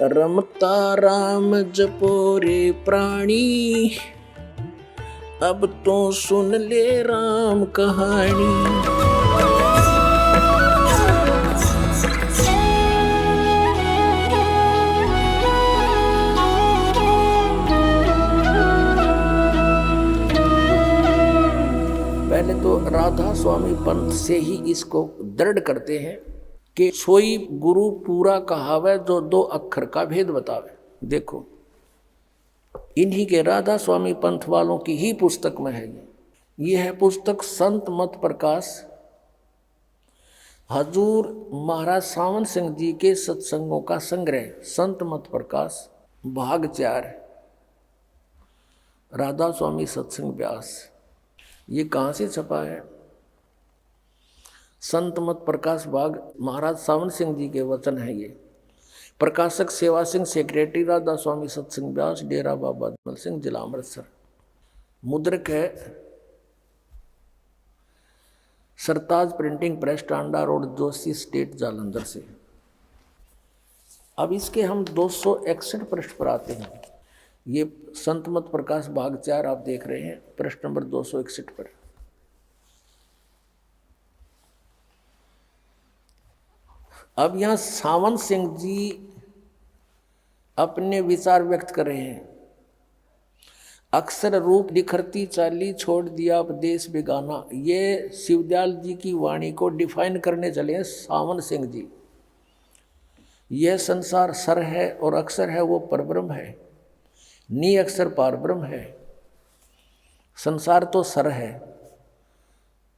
रमता राम जपो रे प्राणी, अब तो सुन ले राम कहानी। पहले तो राधा स्वामी पंथ से ही इसको दृढ़ करते हैं कि सोई गुरु पूरा कहावे जो दो अक्षर का भेद बतावे। देखो इन्हीं के राधा स्वामी पंथ वालों की ही पुस्तक में है ये है पुस्तक संत मत प्रकाश, हजूर महाराज सावन सिंह जी के सत्संगों का संग्रह, संत मत प्रकाश भाग 4, राधा स्वामी सत्संग व्यास। ये कहाँ से छपा है? संत मत प्रकाश भाग महाराज सावन सिंह जी के वचन है ये। प्रकाशक सेवा सिंह, सेक्रेटरी राधा स्वामी सत्संग व्यास, डेरा बाबा जमल सिंह, जिला अमृतसर। मुद्रक है Sartaj printing press, Tanda road, Joshi state, Jalandhar से। अब इसके हम 261 पृष्ठ पर आते हैं। ये संत मत प्रकाश भाग 4 आप देख रहे हैं, पृष्ठ नंबर 261 पर। अब यहां सावन सिंह जी अपने विचार व्यक्त कर रहे हैं। अक्षर रूप निखरती चाली, छोड़ दिया उपदेश बेगाना। ये शिवदयाल जी की वाणी को डिफाइन करने चले हैं सावन सिंह जी। यह संसार सर है और अक्षर है वो परब्रह्म है, नी अक्षर पारब्रह्म है। संसार तो सर है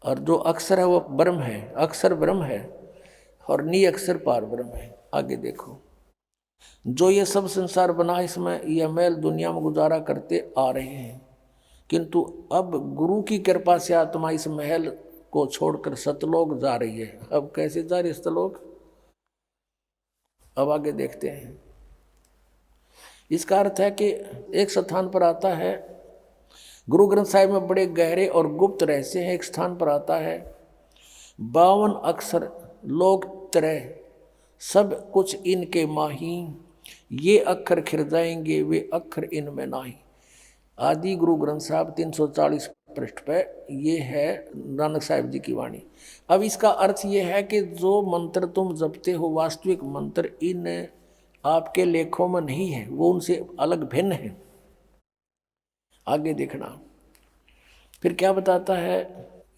और जो अक्षर है वो ब्रह्म है, अक्षर ब्रह्म है और नी अक्षर पारब्रह्म है। आगे देखो, जो ये सब संसार बना इसमें यह मैल दुनिया में गुजारा करते आ रहे हैं, किंतु अब गुरु की कृपा से आत्मा इस महल को छोड़कर सतलोक जा रही है। अब कैसे जा रही है सतलोक? अब आगे देखते हैं। इसका अर्थ है कि एक स्थान पर आता है, गुरु ग्रंथ साहिब में बड़े गहरे और गुप्त रहस्य हैं। एक स्थान पर आता है 52 अक्षर लोक तरह, सब कुछ इनके माही, ये अक्षर खिर जाएंगे वे अक्षर इनमें नाही। आदि गुरु ग्रंथ साहिब 340 पृष्ठ पे ये है नानक साहिब जी की वाणी। अब इसका अर्थ ये है कि जो मंत्र तुम जपते हो वास्तविक मंत्र इन आपके लेखों में नहीं है, वो उनसे अलग भिन्न है। आगे देखना फिर क्या बताता है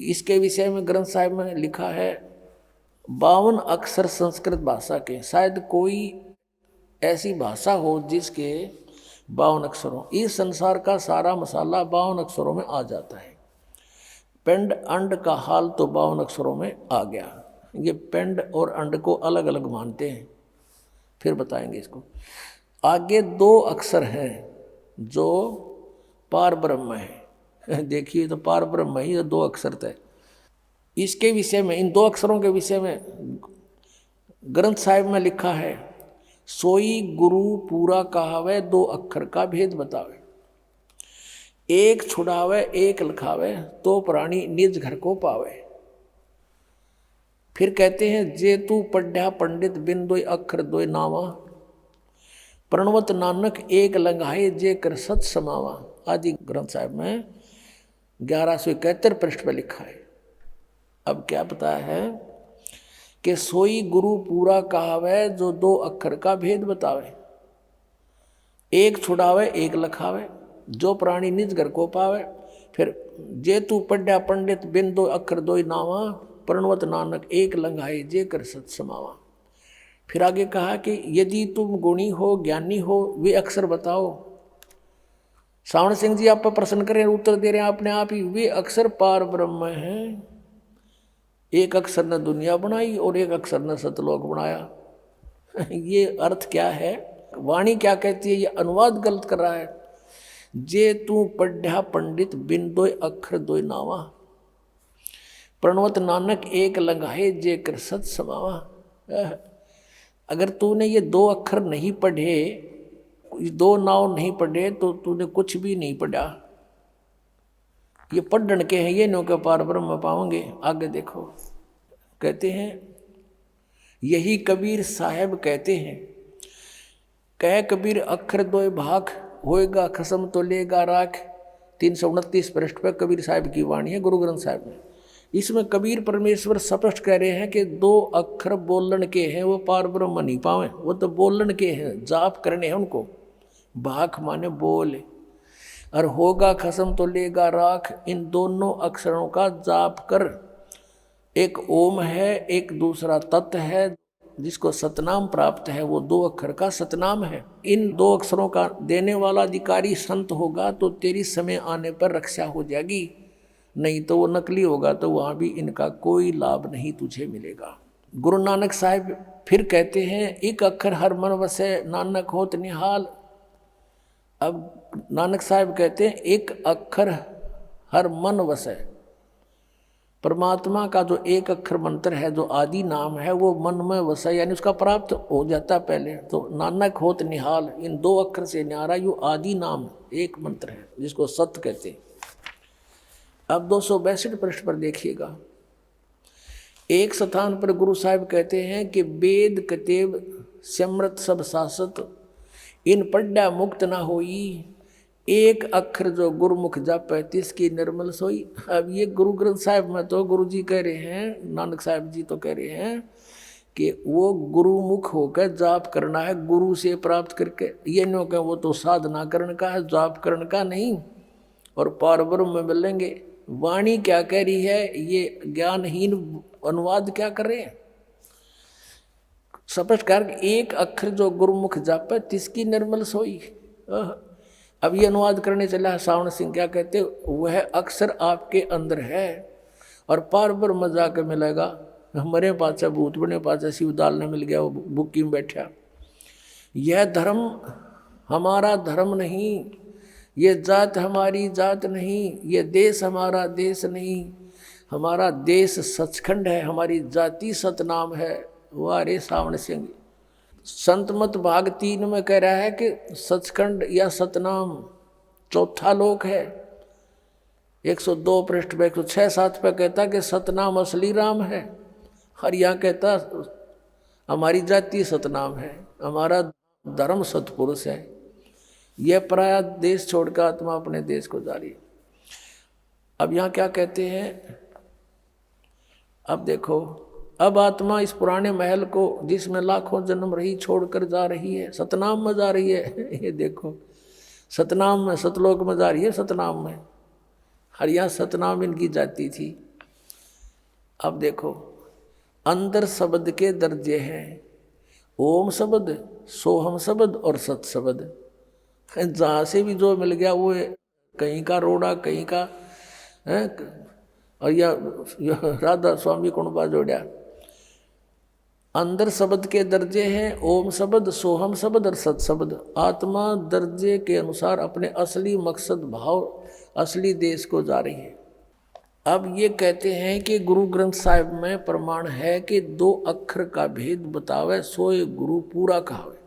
इसके विषय में। ग्रंथ साहिब में लिखा है 52 अक्षर संस्कृत भाषा के। शायद कोई ऐसी भाषा हो जिसके 52 अक्षर हो। इस संसार का सारा मसाला 52 अक्षरों में आ जाता है। पिंड अंड का हाल तो 52 अक्षरों में आ गया। ये पिंड और अंड को अलग अलग मानते हैं, फिर बताएंगे इसको। आगे 2 अक्षर हैं जो पार ब्रह्म है। देखिए तो पार ब्रह्म ही 2 अक्षर थे। इसके विषय में, इन 2 अक्षरों के विषय में ग्रंथ साहिब में लिखा है, सोई गुरु पूरा कहावे 2 अक्षर का भेद बतावे। एक छुड़ावे एक लिखावे, तो प्राणी निज घर को पावे। फिर कहते हैं जे तू पढ़्या पंडित बिन 2 अक्षर 2 नावा, प्रणवत नानक एक लंघाए जे कर सत समावा। आदि ग्रंथ साहिब में 1171 पृष्ठ पर लिखा है। अब क्या पता है कि सोई गुरु पूरा कहावे जो 2 अक्षर का भेद बतावे। एक छुड़ावे एक लखावे, जो प्राणी निज घर को पावे। फिर जे तू पढ़्या पंडित बिन 2 अक्षर 2 नावा, प्रणवत नानक एक लंघाए जे कर सत समावा। फिर आगे कहा कि यदि तुम गुणी हो ज्ञानी हो वे अक्षर बताओ। सावन सिंह जी आप पर प्रश्न करें, उत्तर दे रहे हैं अपने आप ही, वे अक्षर पार ब्रह्म हैं। एक अक्षर ने दुनिया बनाई और एक अक्षर ने सतलोक बनाया। ये अर्थ क्या है? वाणी क्या कहती है? ये अनुवाद गलत कर रहा है। जे तू पढ़्या पंडित बिन 2 अक्षर 2 नावा, प्रणवत नानक एक लंघाए जे कर सत समावा। अगर तूने ये 2 अक्षर नहीं पढ़े, 2 नाव नहीं पढ़े, तो तूने कुछ भी नहीं पढ़ा। ये पढ़न के हैं, ये नो के पार ब्रह्म पाओगे। आगे देखो, कहते हैं यही कबीर साहब कहते हैं, कह कबीर अक्षर दो भाग, होएगा खसम तो लेगा राख। 329 पृष्ठ पर कबीर साहब की वाणी है गुरु ग्रंथ साहब में। इसमें कबीर परमेश्वर स्पष्ट कह रहे हैं कि 2 अक्षर बोलन के हैं, वो पार ब्रह्म नहीं पावे, वो तो बोलन के हैं, जाप करने हैं उनको। भाख माने बोल, और होगा खसम तो लेगा राख। इन दोनों अक्षरों का जाप कर। एक ओम है, एक दूसरा तत् है, जिसको सतनाम प्राप्त है, वो 2 अक्षर का सतनाम है। इन 2 अक्षरों का देने वाला अधिकारी संत होगा तो तेरी समय आने पर रक्षा हो जाएगी, नहीं तो वो नकली होगा तो वहाँ भी इनका कोई लाभ नहीं तुझे मिलेगा। गुरु नानक साहब फिर कहते हैं, एक अक्षर हर मन वसे, नानक होत निहाल। अब नानक साहब कहते हैं एक अक्षर हर मन वसे। परमात्मा का जो एक अक्षर मंत्र है, जो आदि नाम है, वो मन में वसा, यानी उसका प्राप्त हो जाता पहले। तो नानक होत निहाल, इन 2 अक्षर से न्यारा यो आदि नाम एक मंत्र है, जिसको सत्य कहते हैं। अब 262 पृष्ठ पर देखिएगा। एक स्थान पर गुरु साहब कहते हैं कि वेद कतेब समृत सब शासत, इन पढ़ा मुक्त ना होई। एक अक्षर जो गुरुमुख जापै तिसकी निर्मल सोई। अब ये गुरु ग्रंथ साहब में तो गुरु जी कह रहे हैं, नानक साहब जी तो कह रहे हैं कि वो गुरुमुख होकर जाप करना है, गुरु से प्राप्त करके। ये नो कह वो तो साधना करने का है, जाप करने का नहीं, और पार ब्रह्म में मिलेंगे। वाणी क्या कह रही है, ये ज्ञानहीन अनुवाद क्या कर रहे हैं। स्पष्ट कर, एक अक्षर जो गुरुमुख जापै तिसकी निर्मल सोई। अब ये अनुवाद करने चला है सावण सिंह, क्या कहते, वह अक्षर आपके अंदर है और पार ब्रह्म जाकर मिलेगा। हमारे पास भूत बने पास शिवदाल ने मिल गया, वो बुक्की में बैठा। यह धर्म हमारा धर्म नहीं, ये जात हमारी जात नहीं, ये देश हमारा देश नहीं। हमारा देश सचखंड है, हमारी जाति सतनाम है। वाह रे सावण सिंह। संत मत भाग 3 में कह रहा है कि सचखंड या सतनाम चौथा लोक है। 102 पृष्ठ पे 106-7 पे कहता कि सतनाम असली राम है, और यहाँ कहता हमारी जाति सतनाम है, हमारा धर्म सतपुरुष है। यह पराया देश छोड़कर आत्मा अपने देश को जा रही है। अब यहाँ क्या कहते हैं, अब देखो, अब आत्मा इस पुराने महल को जिसमें लाखों जन्म रही छोड़कर जा रही है, सतनाम में जा रही है। ये देखो, सतनाम में, सतलोक में जा रही है, सतनाम में। हरिया सतनाम इनकी जाती थी। अब देखो, अंदर शब्द के दर्जे हैं, ओम शब्द, सोहम शब्द और सत शब्द। जहाँ से भी जो मिल गया वो कहीं का रोड़ा, कहीं का है, और या राधा स्वामी कुणबा जोड़ा। अंदर शब्द के दर्जे हैं, ओम शब्द, सोहम शब्द और सत शब्द। आत्मा दर्जे के अनुसार अपने असली मकसद भाव, असली देश को जा रही है। अब ये कहते हैं कि गुरु ग्रंथ साहिब में प्रमाण है कि 2 अक्षर का भेद बतावे, सोए गुरु पूरा कहावे।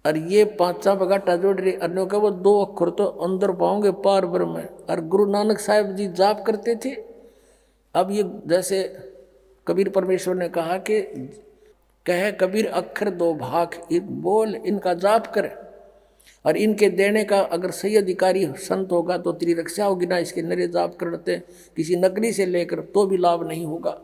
और ये 5 बगाटा जोड़ रहे, अन्यों का वो 2 अक्षर तो अंदर पाओगे पार ब्रह्म में। और गुरु नानक साहिब जी जाप करते थे। अब ये जैसे कबीर परमेश्वर ने कहा कि कहे कबीर अक्षर 2 भाग, एक बोल, इनका जाप करे, और इनके देने का अगर सही अधिकारी संत होगा तो तेरी रक्षा होगी ना। इसके नरे जाप करते किसी नकली से लेकर तो भी लाभ नहीं होगा।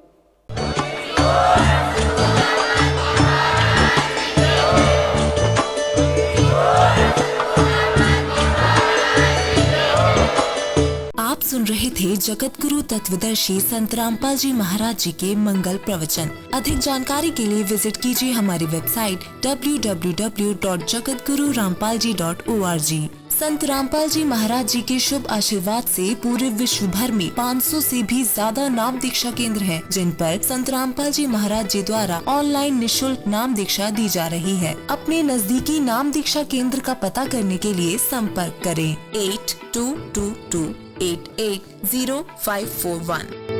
आप सुन रहे थे जगत गुरु तत्वदर्शी संत रामपाल जी महाराज जी के मंगल प्रवचन। अधिक जानकारी के लिए विजिट कीजिए हमारी वेबसाइट www.jagatgururampalji.org। संत रामपाल जी महाराज जी के शुभ आशीर्वाद से पूरे विश्व भर में 500 से भी ज्यादा नाम दीक्षा केंद्र हैं, जिन पर संत रामपाल जी महाराज जी द्वारा ऑनलाइन निशुल्क नाम दीक्षा दी जा रही है। अपने नजदीकी नाम दीक्षा केंद्र का पता करने के लिए संपर्क करें 8222880541।